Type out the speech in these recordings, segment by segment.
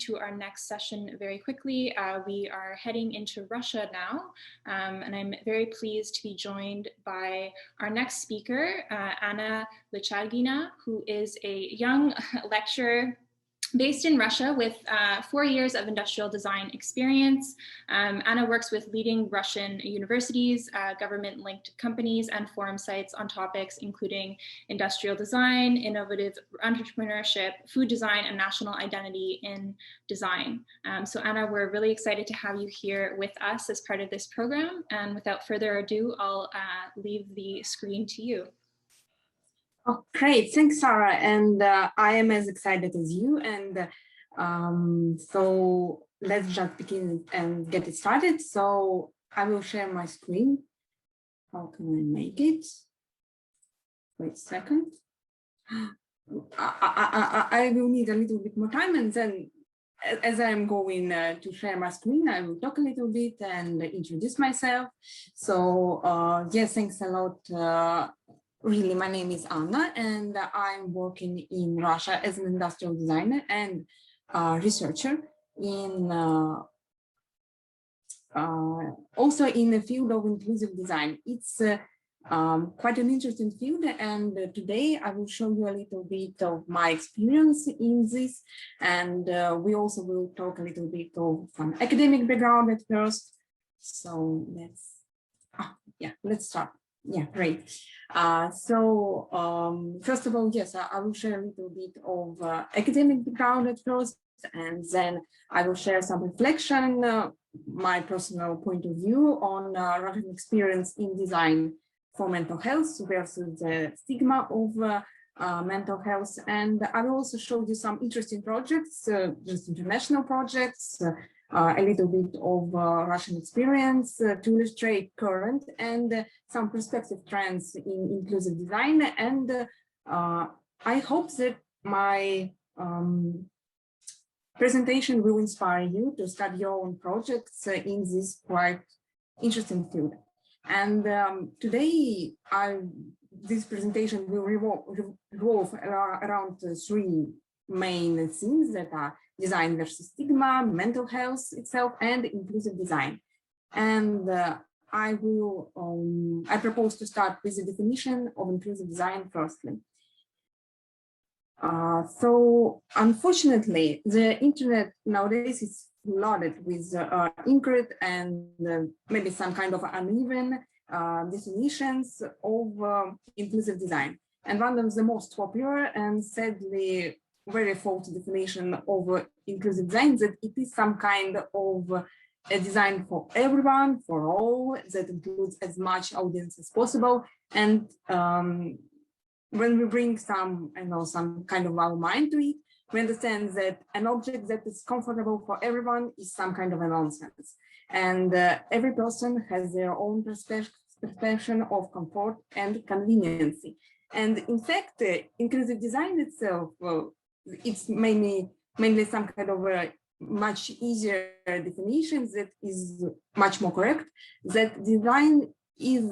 into our next session very quickly. We are heading into Russia now, and I'm very pleased to be joined by our next speaker, Anna Lychagina, who is a young lecturer based in Russia with 4 years of industrial design experience. Anna works with leading Russian universities, government-linked companies, and forum sites on topics including industrial design, innovative entrepreneurship, food design, and national identity in design. So Anna, we're really excited to have you here with us as part of this program. And without further ado, I'll leave the screen to you. Oh, great. Thanks, Sarah. And I am as excited as you. And so let's just begin and get it started. So I will share my screen. How can I make it? Wait a second. I will need a little bit more time. And then as I'm going to share my screen, I will talk a little bit and introduce myself. So yes, thanks a lot. Really, my name is Anna, and I'm working in Russia as an industrial designer and researcher in also in the field of inclusive design. It's quite an interesting field, and today I will show you a little bit of my experience in this, and we also will talk a little bit of some academic background at first. So let's start. Yeah, great. First of all, yes, I will share a little bit of academic background at first, and then I will share some reflection, my personal point of view on Russian experience in design for mental health versus the stigma of mental health. And I will also show you some interesting projects, just international projects, a little bit of Russian experience to illustrate current and some prospective trends in inclusive design. And I hope that my presentation will inspire you to start your own projects in this quite interesting field. And today, this presentation will revolve around three main themes that are design versus stigma, mental health itself, and inclusive design. And I propose to start with the definition of inclusive design firstly. So unfortunately, the internet nowadays is flooded with incorrect and maybe some kind of uneven definitions of inclusive design. And one of the most popular and sadly very faulty definition of inclusive design that it is some kind of a design for everyone, for all, that includes as much audience as possible. And when we bring some kind of our mind to it, we understand that an object that is comfortable for everyone is some kind of a nonsense. And every person has their own perception of comfort and convenience. And in fact, inclusive design itself, it's mainly some kind of a much easier definition that is much more correct, that design is,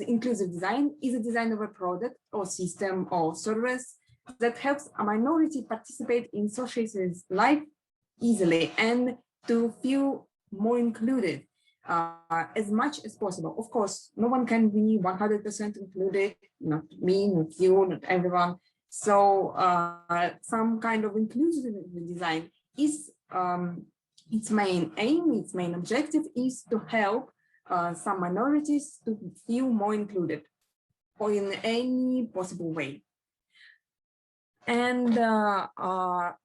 inclusive design is a design of a product or system or service that helps a minority participate in society's life easily and to feel more included as much as possible. Of course, no one can be 100% included, not me, not you, not everyone. So some kind of inclusive design is its main aim, its main objective is to help some minorities to feel more included or in any possible way. And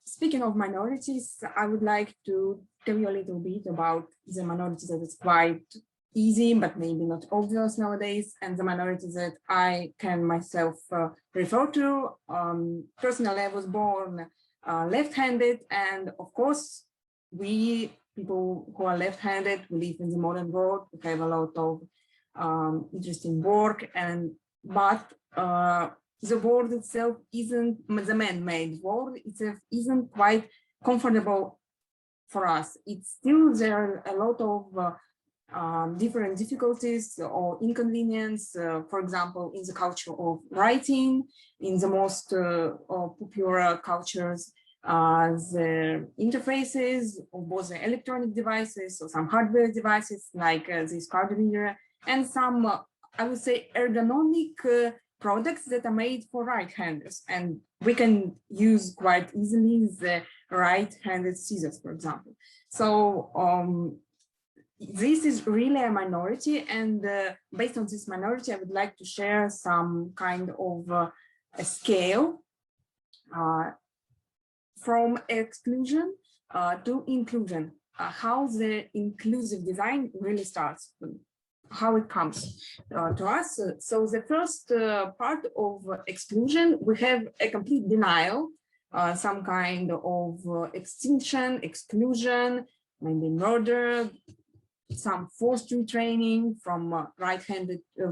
speaking of minorities, I would like to tell you a little bit about the minorities that is quite easy, but maybe not obvious nowadays, and the minorities that I can myself refer to. Personally, I was born left-handed, and of course, we people who are left-handed, we live in the modern world, we have a lot of interesting work, but the world itself isn't, the man-made world itself isn't quite comfortable for us. It's still, there are a lot of different difficulties or inconvenience, for example, in the culture of writing, in the most popular cultures, the interfaces of both the electronic devices or some hardware devices like this card reader, and some, I would say, ergonomic products that are made for right-handers. And we can use quite easily the right-handed scissors, for example. So this is really a minority, and based on this minority, I would like to share some kind of a scale from exclusion to inclusion, how the inclusive design really starts, how it comes to us. So the first part of exclusion, we have a complete denial, some kind of extinction, exclusion, maybe murder, some forced retraining from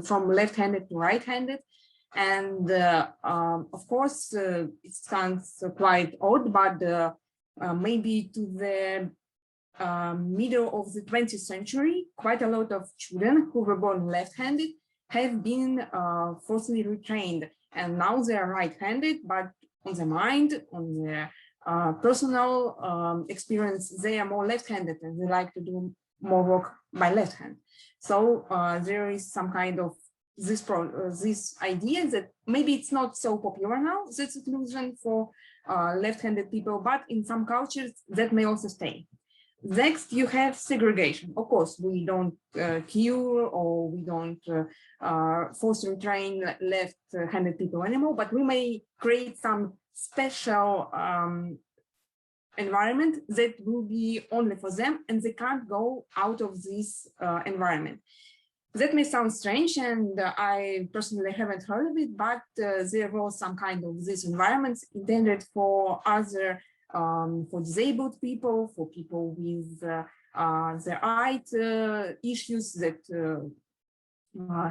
from left-handed to right-handed. And of course, it sounds quite odd, but maybe to the middle of the 20th century, quite a lot of children who were born left-handed have been forcibly retrained. And now they are right-handed, but on the mind, on their personal experience, they are more left-handed and they like to do more work by left hand. So there is some kind of this idea that maybe it's not so popular now, this exclusion for left-handed people, but in some cultures that may also stay. Next, you have segregation. Of course, we don't cure or we don't force retrain left-handed people anymore, but we may create some special environment that will be only for them, and they can't go out of this environment. That may sound strange, and I personally haven't heard of it, but there was some kind of these environments intended for other, for disabled people, for people with their eye issues that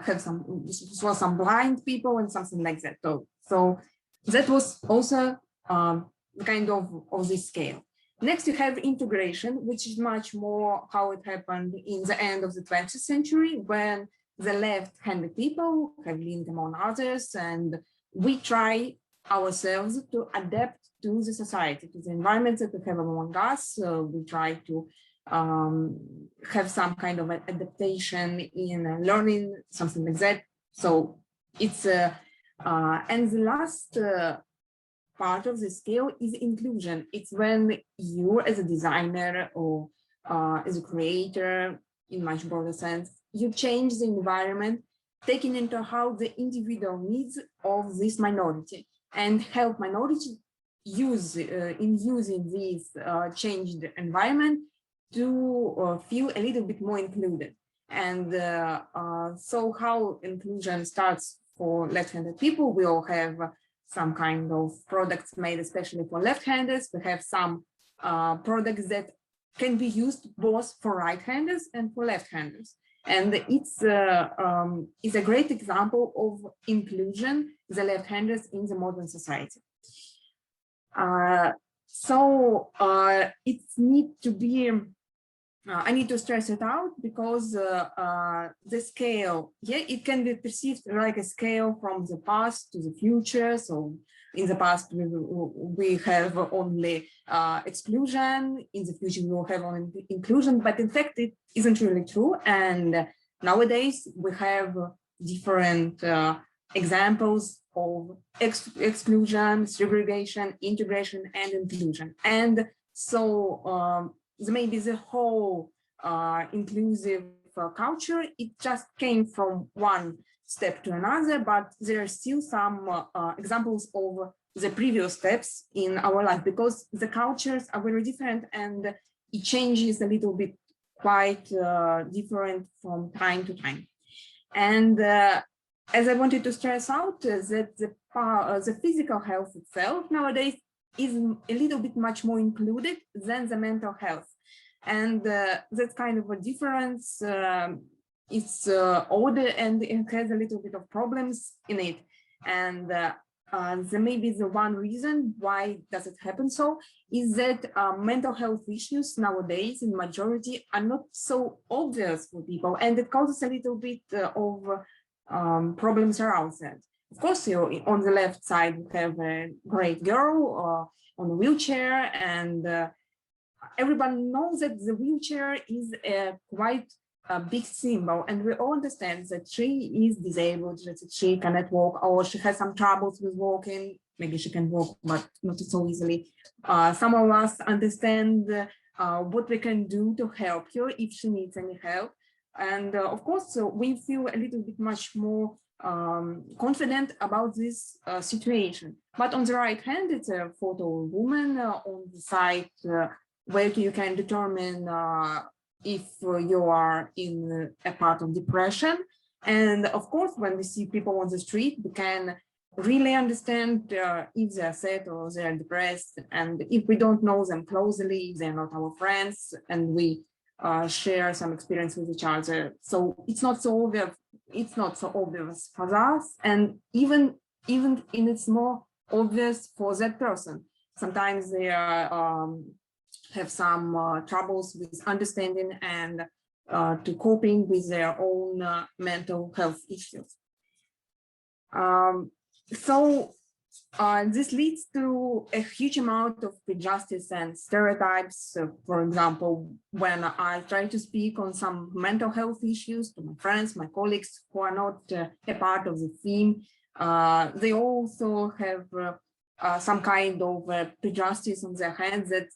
have some blind people and something like that. So that was also kind of this scale. Next, you have integration, which is much more how it happened in the end of the 20th century, when the left-handed people have leaned among others, and we try ourselves to adapt to the society, to the environment that we have among us. We try to have some kind of adaptation in learning, something like that. So it's, and the last part of the scale is inclusion. It's when you, as a designer or as a creator, in much broader sense, you change the environment, taking into account the individual needs of this minority and help minority use in using this changed environment to feel a little bit more included. And so how inclusion starts for left-handed people, we all have some kind of products made especially for left-handers. We have some products that can be used both for right-handers and for left-handers. And it's a great example of inclusion, the left-handers in the modern society. So it needs to be, I need to stress it out because the scale, yeah, it can be perceived like a scale from the past to the future. So in the past, we have only exclusion, in the future we will have only inclusion, but in fact, it isn't really true. And nowadays we have different examples of exclusion, segregation, integration, and inclusion. And so maybe the whole inclusive culture, it just came from one step to another, but there are still some examples of the previous steps in our life, because the cultures are very different and it changes a little bit, quite different from time to time. And as I wanted to stress out, that the physical health itself nowadays is a little bit much more included than the mental health. And that's kind of a difference. It's older and it has a little bit of problems in it. And there may be the one reason why does it happen so is that mental health issues nowadays in majority are not so obvious for people, and it causes a little bit of problems around that. Of course, on the left side, you have a great girl on a wheelchair, and everyone knows that the wheelchair is quite a big symbol, and we all understand that she is disabled, that she cannot walk, or she has some troubles with walking. Maybe she can walk, but not so easily. Some of us understand what we can do to help her if she needs any help. And of course, we feel a little bit much more confident about this situation. But on the right hand, it's a photo of a woman. On the side, where you can determine if you are in a part of depression. And of course, when we see people on the street, we can really understand if they're sad or they're depressed. And if we don't know them closely, if they're not our friends, and we share some experience with each other. So it's not so obvious for us. And even it's more obvious for that person. Sometimes they are have some troubles with understanding and to coping with their own mental health issues. This leads to a huge amount of prejudice and stereotypes. For example, when I try to speak on some mental health issues to my friends, my colleagues who are not a part of the team, they also have some kind of prejudice on their hands that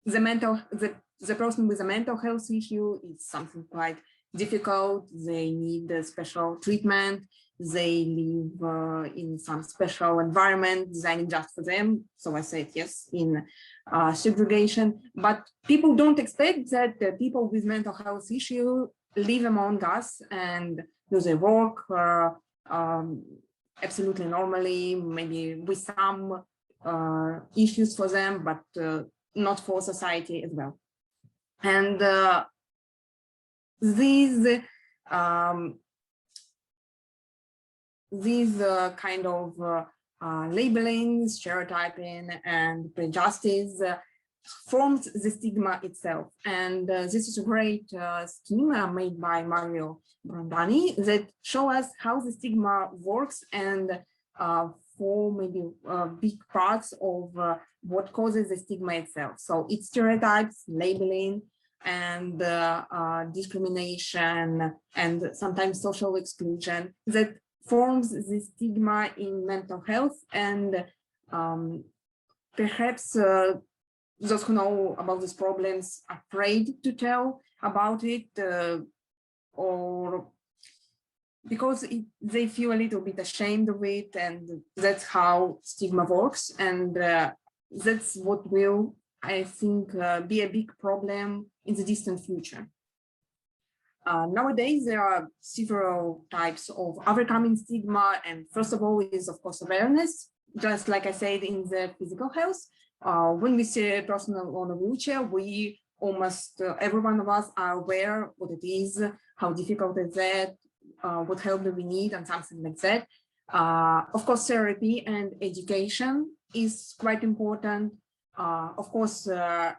the person with a mental health issue is something quite difficult. They need a special treatment. They live in some special environment designed just for them. So I said yes in segregation. But people don't expect that people with mental health issue live among us and do their work absolutely normally, maybe with some issues for them, but not for society as well. And these kind of labeling, stereotyping, and prejudice forms the stigma itself. And this is a great schema made by Mario Brandani that show us how the stigma works and for maybe big parts of what causes the stigma itself. So it's stereotypes, labeling, and discrimination, and sometimes social exclusion that forms the stigma in mental health. And perhaps those who know about these problems are afraid to tell about it, or because they feel a little bit ashamed of it, and that's how stigma works. And that's what will, I think, be a big problem in the distant future. Nowadays, there are several types of overcoming stigma, and first of all is, of course, awareness. Just like I said in the physical health, when we see a person on a wheelchair, we almost every one of us are aware what it is, how difficult is that, what help do we need, and something like that. Of course, therapy and education is quite important. Of course,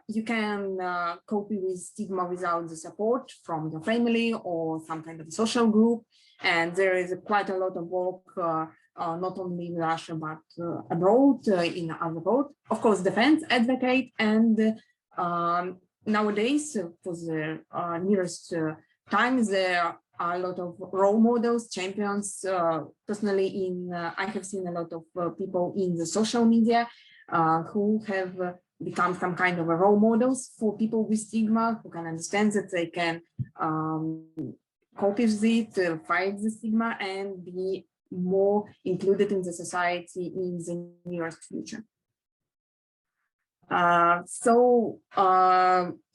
you can cope with stigma without the support from your family or some kind of social group. And there is quite a lot of work, not only in Russia, but abroad, in other world. Of course, defense, advocate, and nowadays, for the nearest time, there are a lot of role models, champions. Personally, I have seen a lot of people in the social media who have become some kind of a role models for people with stigma, who can understand that they can cope with it, fight the stigma, and be more included in the society in the nearest future.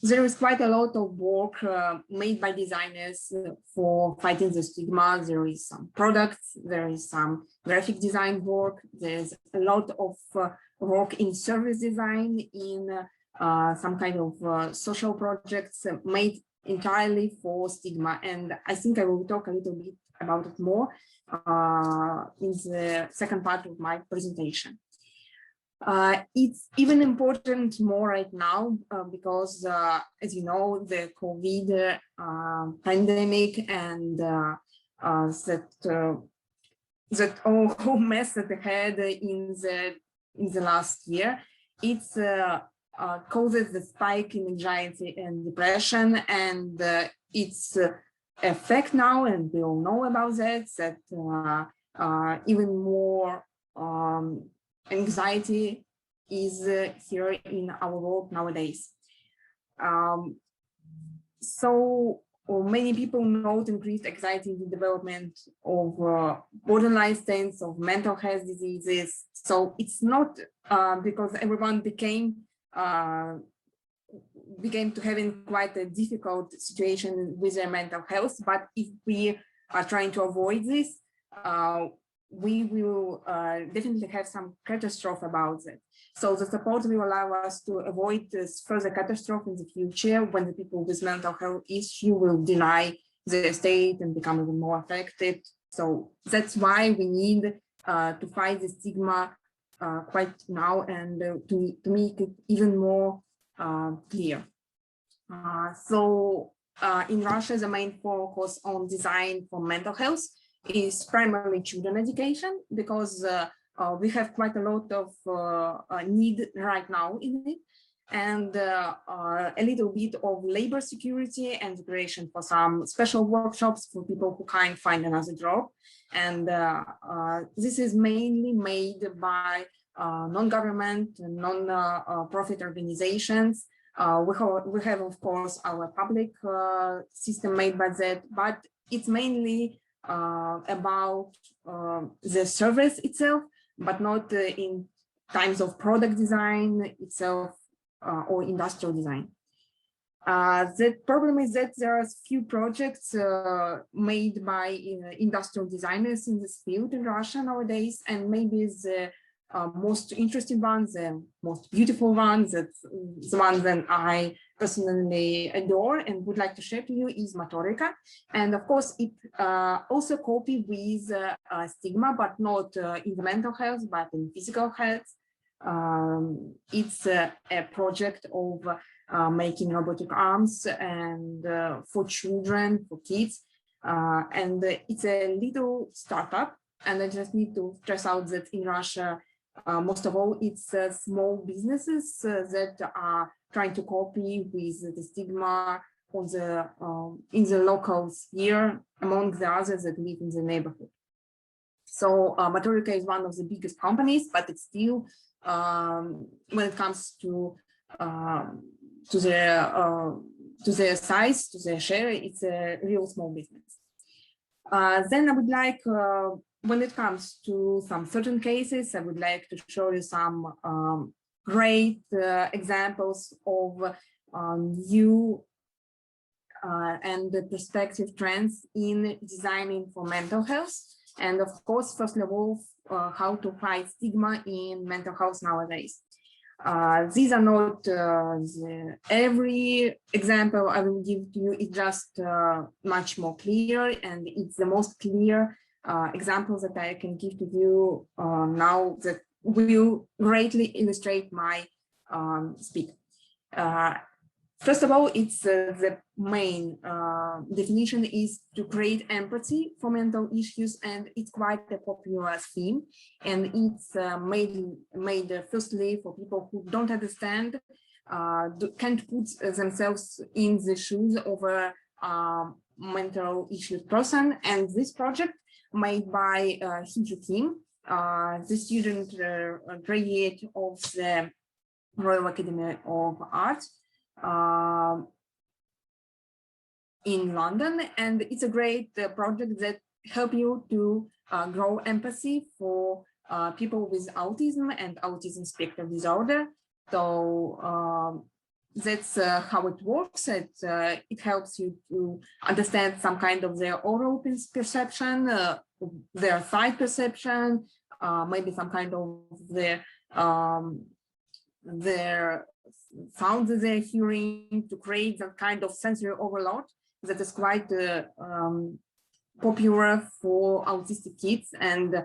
There is quite a lot of work made by designers for fighting the stigma. There is some products, there is some graphic design work, there's a lot of work in service design, in some kind of social projects made entirely for stigma. And I think I will talk a little bit about it more in the second part of my presentation. It's even important more right now because, as you know, the COVID pandemic and that that whole mess that they had in the last year, it's causes the spike in anxiety and depression, and its effect now, and we all know about that, even more anxiety is here in our world nowadays. So many people note increased anxiety in the development of borderline states of mental health diseases. So it's not because everyone became to having quite a difficult situation with their mental health, but if we are trying to avoid this, we will definitely have some catastrophe about it. So the support will allow us to avoid this further catastrophe in the future when the people with mental health issue will deny their state and become even more affected. So that's why we need to fight the stigma quite now, and to make it even more clear. In Russia, the main focus on design for mental health is primarily children education, because we have quite a lot of need right now in it, and a little bit of labor security and preparation for some special workshops for people who can't find another job. And this is mainly made by non-government, non-profit organizations. We have, of course, our public system made by that, but it's mainly about the service itself, but not in times of product design itself or industrial design. The problem is that there are few projects made by industrial designers in this field in Russia nowadays, and maybe the most interesting ones, the most beautiful ones, that's the one that I personally adore and would like to share to you, is Mathurika. And of course, it also copies with stigma, but not in the mental health, but in physical health. It's a project of making robotic arms and for children, for kids. And it's a little startup. And I just need to stress out that in Russia, most of all, it's small businesses that are trying to copy with the stigma of the in the local sphere, among the others that live in the neighborhood. So Mathurika is one of the biggest companies, but it's still, when it comes to their size, to their share, it's a real small business. Then I would like, when it comes to some certain cases, I would like to show you some great examples of new and the perspective trends in designing for mental health. And of course, first of all, how to fight stigma in mental health nowadays. These are not every example I will give to you is just much more clear, and it's the most clear examples that I can give to you now that will greatly illustrate my speak. First of all, it's the main definition is to create empathy for mental issues, and it's quite a popular theme. And it's made firstly for people who don't understand, can't put themselves in the shoes of a mental issues person. And this project made by Hiju Kim, the student graduate of the Royal Academy of Arts, in London, and it's a great project that help you to grow empathy for people with autism and autism spectrum disorder. So that's how it works. It helps you to understand some kind of their oral perception, their sight perception, maybe some kind of their sounds that they're hearing, to create that kind of sensory overload that is quite popular for autistic kids, and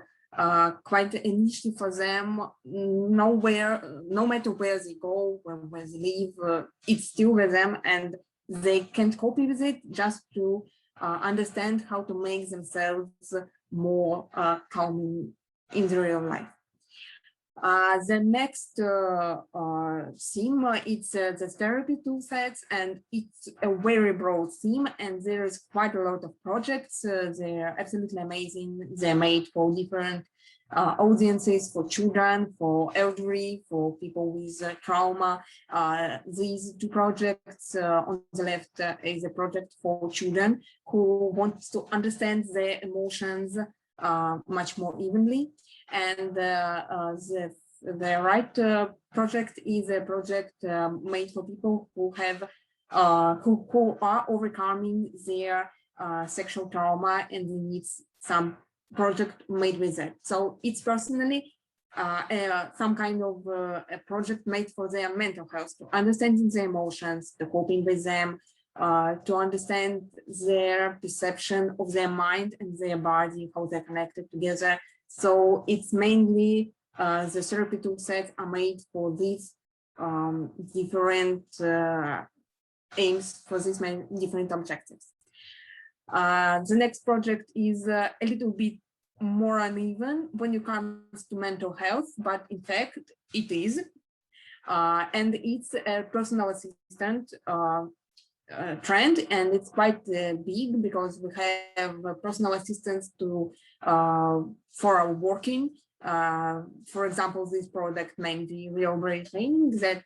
quite an issue for them. No matter where they go, where they live, it's still with them, and they can't cope with it just to understand how to make themselves more calm in the real life. The next theme, it's the therapy tool sets, and it's a very broad theme, and there is quite a lot of projects. They're absolutely amazing. They're made for different audiences, for children, for elderly, for people with trauma. These two projects on the left is a project for children who want to understand their emotions much more evenly. And the right project is a project made for people who have who are overcoming their sexual trauma and they need some project made with it. So it's personally some kind of a project made for their mental health, to understanding their emotions, to coping with them, to understand their perception of their mind and their body, how they're connected together. So it's mainly the therapy tool sets are made for these different aims, for these different objectives. The next project is a little bit more uneven when it comes to mental health, but in fact it is. And it's a personal assistant trend, and it's quite big because we have personal assistants to for our working. For example, this product named the Real Brain Training that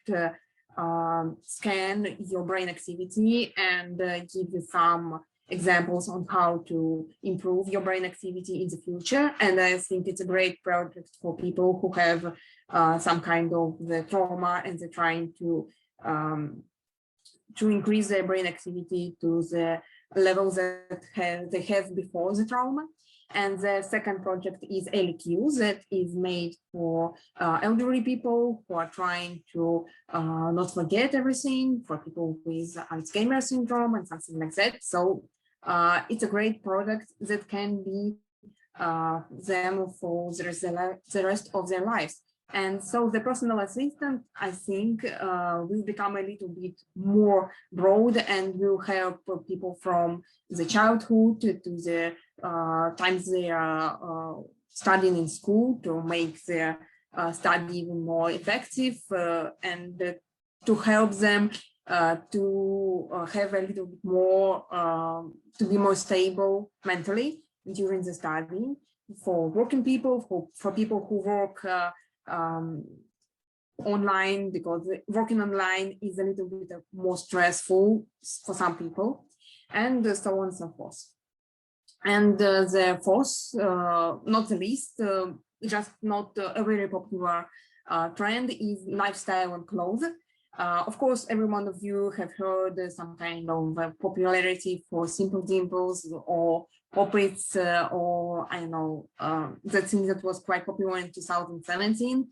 scan your brain activity and give you some examples on how to improve your brain activity in the future. And I think it's a great project for people who have some kind of the trauma and they're trying to increase their brain activity to the levels that they have before the trauma. And the second project is LQ, that is made for elderly people who are trying to not forget everything, for people with Alzheimer's syndrome and something like that. So it's a great product that can be them for the rest of their lives. And so the personal assistant, I think, will become a little bit more broad and will help people from the childhood to the times they are studying in school to make their study even more effective and to help them to have a little bit more, to be more stable mentally during the study. For working people, for people who work online, because working online is a little bit more stressful for some people, and so on and so forth. And the fourth, not the least, just not a very popular trend is lifestyle and clothes. Of course, every one of you have heard some kind of popularity for simple dimples or pop-its, or I know that thing that was quite popular in 2017.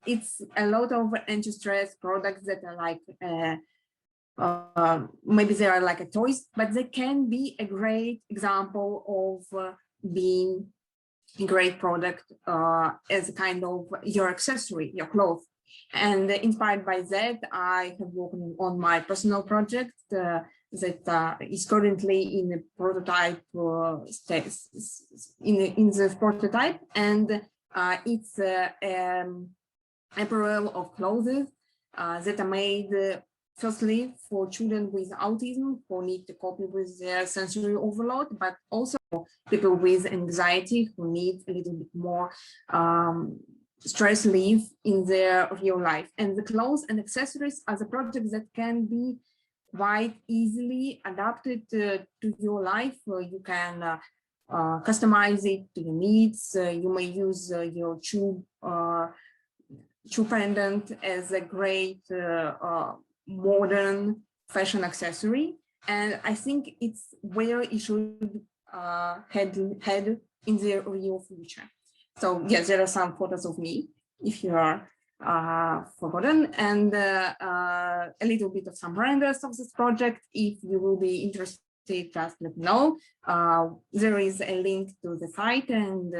It's a lot of anti-stress products that are like maybe they are like a toys, but they can be a great example of being a great product as a kind of your accessory, your clothes. And inspired by that, I have worked on my personal project that is currently in the prototype stage, in the prototype, and it's apparel of clothes that are made firstly for children with autism who need to cope with their sensory overload, but also people with anxiety who need a little bit more stress relief in their real life. And the clothes and accessories are the projects that can be quite easily adapted to your life. You can customize it to your needs. You may use your shoe pendant as a great modern fashion accessory. And I think it's where it should head in the real future. So yes, there are some photos of me, if you are forgotten, and a little bit of some renders of this project. If you will be interested, just let me know. There is a link to the site, and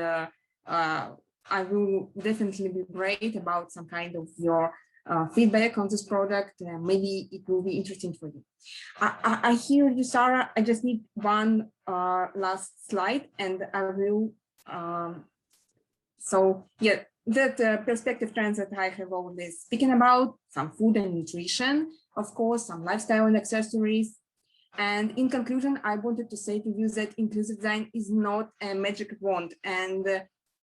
I will definitely be great about some kind of your feedback on this product. Maybe it will be interesting for you. I hear you, Sarah. I just need one last slide, and I will. So yeah, that perspective trends that I have already speaking about, some food and nutrition, of course, some lifestyle and accessories. And in conclusion, I wanted to say to you that inclusive design is not a magic wand, and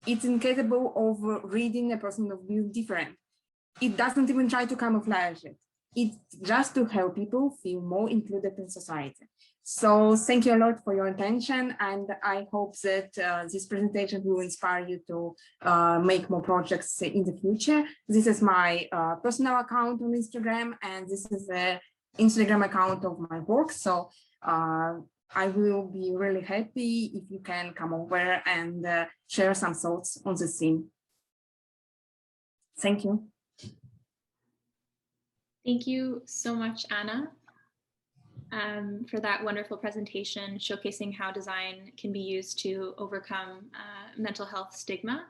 it's incapable of reading a person of view different. It doesn't even try to camouflage it. It's just to help people feel more included in society. So thank you a lot for your attention, and I hope that this presentation will inspire you to make more projects in the future. This is my personal account on Instagram, and this is the Instagram account of my work. So I will be really happy if you can come over and share some thoughts on the theme. Thank you. Thank you so much, Anna, for that wonderful presentation showcasing how design can be used to overcome mental health stigma.